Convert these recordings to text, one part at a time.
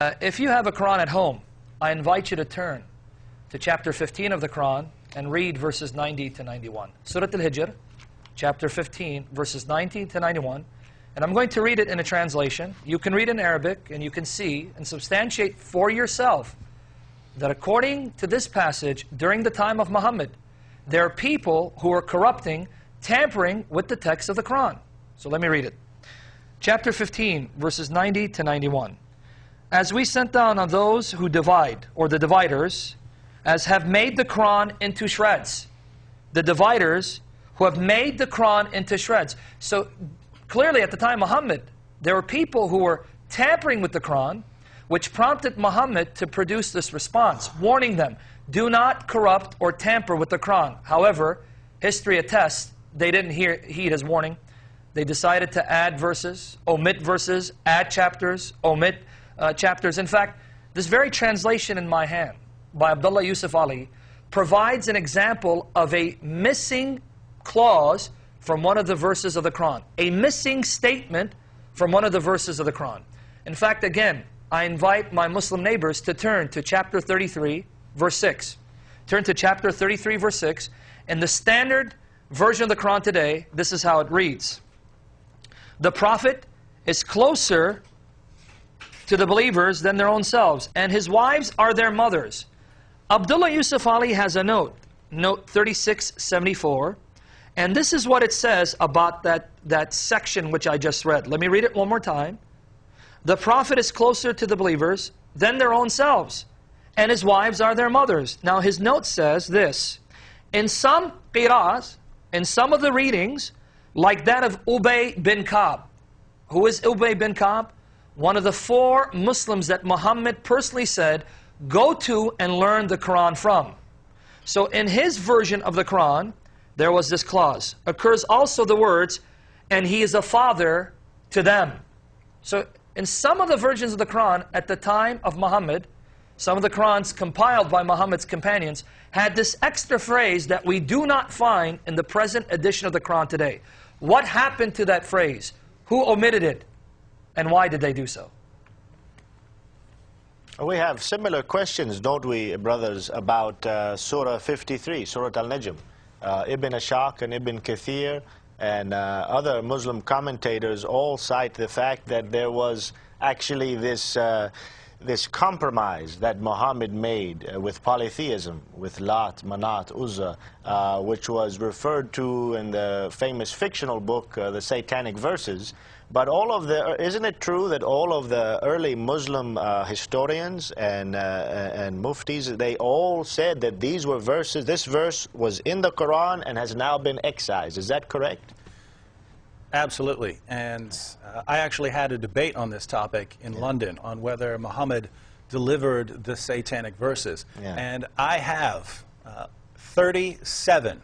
If you have a Quran at home, I invite you to turn to chapter 15 of the Quran and read verses 90 to 91. Surah Al-Hijr, chapter 15, verses 90 to 91. And I'm going to read it in a translation. You can read in Arabic and you can see and substantiate for yourself that according to this passage, during the time of Muhammad, there are people who are corrupting, tampering with the text of the Quran. So let me read it. Chapter 15, verses 90 to 91. As we sent down on those who divide, or the dividers, as have made the Quran into shreds. The dividers who have made the Quran into shreds. So clearly at the time of Muhammad, there were people who were tampering with the Quran, which prompted Muhammad to produce this response, warning them, do not corrupt or tamper with the Quran. However, history attests they didn't heed his warning. They decided to add verses, omit verses, add chapters, omit chapters. In fact, this very translation in my hand by Abdullah Yusuf Ali provides an example of a missing clause from one of the verses of the Quran, a missing statement from one of the verses of the Quran. In fact, again, I invite my Muslim neighbors to turn to chapter 33, verse 6. Turn to chapter 33, verse 6. In the standard version of the Quran today, this is how it reads. The Prophet is closer to the believers than their own selves, and his wives are their mothers. Abdullah Yusuf Ali has a note, note 3674, and this is what it says about that section which I just read. Let me read it one more time. The Prophet is closer to the believers than their own selves, and his wives are their mothers. Now his note says this, in some qira'as, in some of the readings, like that of Ubay bin Ka'b. Who is Ubay bin Ka'b? One of the 4 Muslims that Muhammad personally said, go to and learn the Quran from. So in his version of the Quran, there was this clause. Occurs also the words, and he is a father to them. So in some of the versions of the Quran at the time of Muhammad, some of the Qurans compiled by Muhammad's companions had this extra phrase that we do not find in the present edition of the Quran today. What happened to that phrase? Who omitted it? And why did they do so? We have similar questions, don't we, brothers, about Surah 53, Surah Al-Najm. Ibn Ashaq and Ibn Kathir and other Muslim commentators all cite the fact that there was actually this compromise that Muhammad made with polytheism, with Lat, Manat, Uzza, which was referred to in the famous fictional book, the Satanic Verses. But isn't it true that all of the early Muslim historians and muftis, they all said that these were verses, this verse was in the Quran and has now been excised? Is that correct? Absolutely. And I actually had a debate on this topic in London on whether Muhammad delivered the Satanic Verses. And I have 37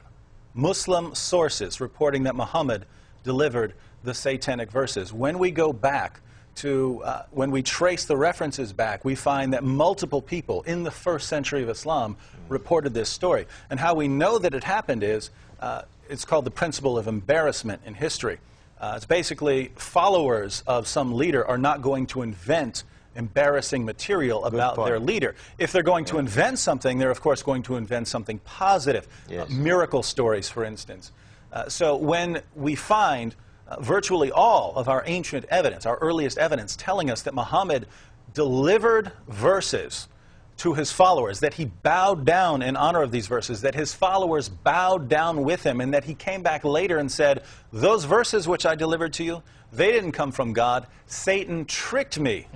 Muslim sources reporting that Muhammad delivered the Satanic Verses. When we go back to, when we trace the references back, we find that multiple people in the 1st century of Islam reported this story. And how we know that it happened is, it's called the principle of embarrassment in history. It's basically followers of some leader are not going to invent embarrassing material about their leader. If they're going to invent something, they're of course going to invent something positive. Miracle stories, for instance. So when we find virtually all of our ancient evidence, our earliest evidence, telling us that Muhammad delivered verses to his followers, that he bowed down in honor of these verses, that his followers bowed down with him, and that he came back later and said, those verses which I delivered to you, they didn't come from God. Satan tricked me.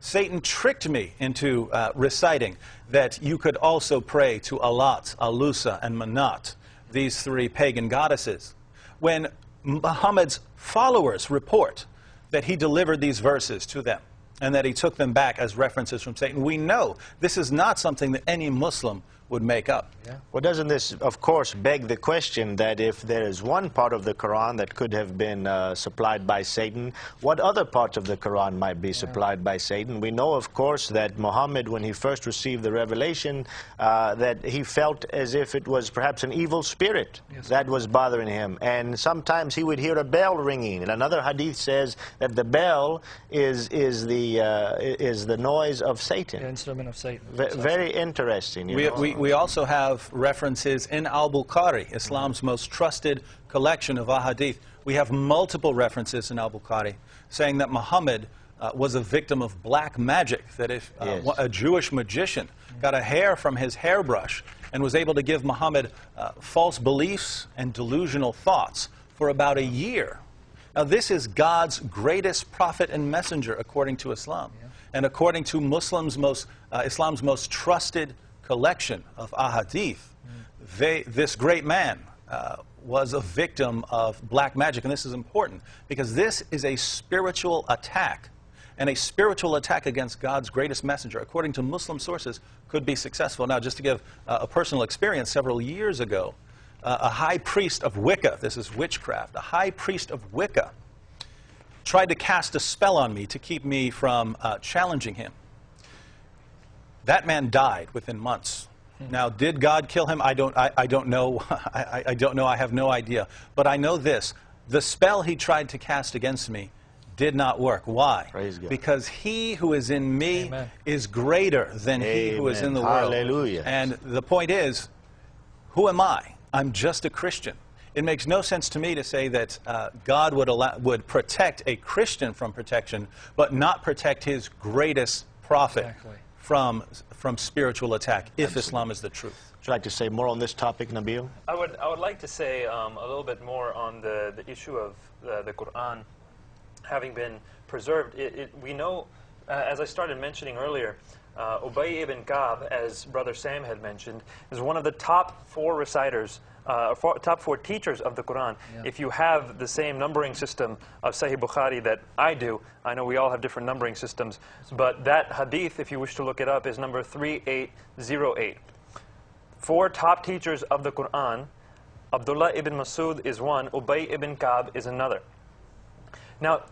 Satan tricked me into reciting that you could also pray to Alat, Alusa, and Manat, these 3 pagan goddesses. When Muhammad's followers report that he delivered these verses to them and that he took them back as references from Satan, we know this is not something that any Muslim would make up. Yeah. Well, doesn't this, of course, beg the question that if there is one part of the Quran that could have been supplied by Satan, what other parts of the Quran might be supplied by Satan? We know, of course, that Muhammad, when he first received the revelation, that he felt as if it was perhaps an evil spirit that was bothering him. And sometimes he would hear a bell ringing. And another hadith says that the bell is the noise of Satan. The instrument of Satan. Very interesting. You know. We also have references in Al-Bukhari, Islam's most trusted collection of ahadith. We have multiple references in Al-Bukhari saying that Muhammad was a victim of black magic, that if a Jewish magician got a hair from his hairbrush and was able to give Muhammad false beliefs and delusional thoughts for about a year. Now, this is God's greatest prophet and messenger, according to Islam. And according to Islam's most trusted collection of ahadith, this great man was a victim of black magic. And this is important because this is a spiritual attack. And a spiritual attack against God's greatest messenger, according to Muslim sources, could be successful. Now, just to give a personal experience, several years ago, a high priest of Wicca, this is witchcraft, a high priest of Wicca tried to cast a spell on me to keep me from challenging him. That man died within months. Now, did God kill him? I don't know. I don't know. I have no idea. But I know this. The spell he tried to cast against me did not work. Why? Praise God. Because he who is in me is greater than he who is in the world. Hallelujah. And the point is, who am I? I'm just a Christian. It makes no sense to me to say that God would protect a Christian from protection, but not protect his greatest prophet from spiritual attack, if Islam is the truth. Would you like to say more on this topic, Nabil? I would like to say a little bit more on the issue of the Quran having been preserved. We know, as I started mentioning earlier, Ubay ibn Ka'b, as Brother Sam had mentioned, is one of the top 4 reciters, top 4 teachers of the Quran. If you have the same numbering system of Sahih Bukhari that I do, I know we all have different numbering systems, but that hadith, if you wish to look it up, is number 3808. 4 top teachers of the Quran, Abdullah ibn Masud is one, Ubay ibn Ka'b is another. Now,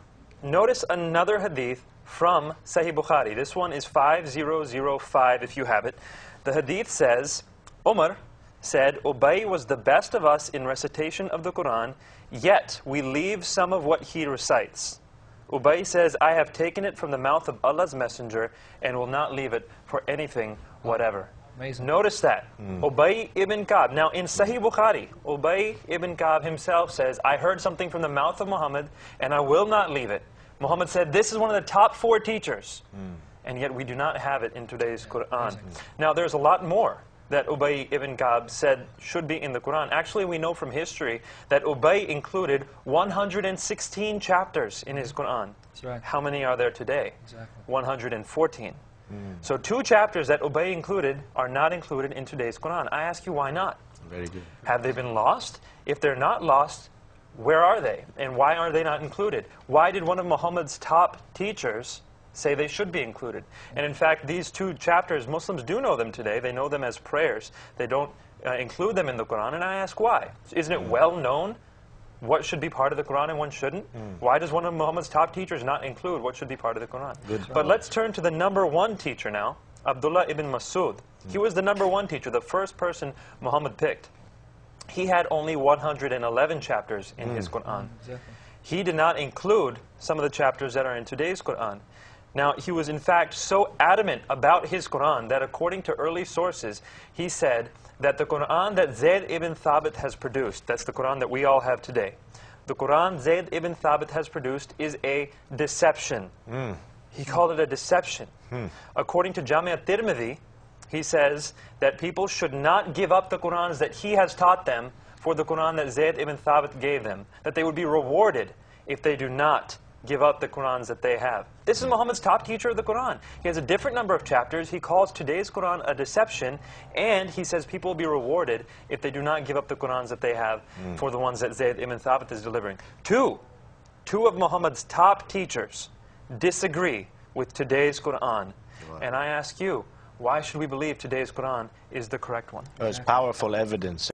notice another hadith from Sahih Bukhari. This one is 5005 if you have it. The hadith says, Umar said, Ubay was the best of us in recitation of the Quran, yet we leave some of what he recites. Ubay says, I have taken it from the mouth of Allah's messenger and will not leave it for anything whatever. Amazing. Notice that. Ubay ibn Ka'b. Now in Sahih Bukhari, Ubay ibn Ka'b himself says, I heard something from the mouth of Muhammad and I will not leave it. Muhammad said, this is one of the top 4 teachers. And yet we do not have it in today's Quran. Now there's a lot more that Ubay ibn Ka'b said should be in the Quran. Actually, we know from history that Ubay included 116 chapters in his Quran. That's right. How many are there today? Exactly. 114. So 2 chapters that Ubay included are not included in today's Quran. I ask you, why not? Very good. Have they been lost? If they're not lost, where are they? And why are they not included? Why did one of Muhammad's top teachers say they should be included? And in fact, these 2 chapters, Muslims do know them today. They know them as prayers. They don't include them in the Quran. And I ask why? Isn't it well known what should be part of the Quran and what shouldn't? Why does one of Muhammad's top teachers not include what should be part of the Quran? But let's turn to the number 1 teacher now, Abdullah ibn Masud. He was the number 1 teacher, the first person Muhammad picked. He had only 111 chapters in his Quran. He did not include some of the chapters that are in today's Quran. Now, he was in fact so adamant about his Quran that according to early sources, he said that the Quran that Zayd ibn Thabit has produced, that's the Quran that we all have today, the Quran Zayd ibn Thabit has produced is a deception. He called it a deception. According to Jami' at-Tirmidhi, he says that people should not give up the Qurans that he has taught them for the Quran that Zayd ibn Thabit gave them, that they would be rewarded if they do not give up the Qurans that they have. This is Muhammad's top teacher of the Quran. He has a different number of chapters. He calls today's Quran a deception, and he says people will be rewarded if they do not give up the Qurans that they have for the ones that Zayd ibn Thabit is delivering. Two of Muhammad's top teachers disagree with today's Quran. And I ask you, Why should we believe today's Quran is the correct one? It's powerful evidence.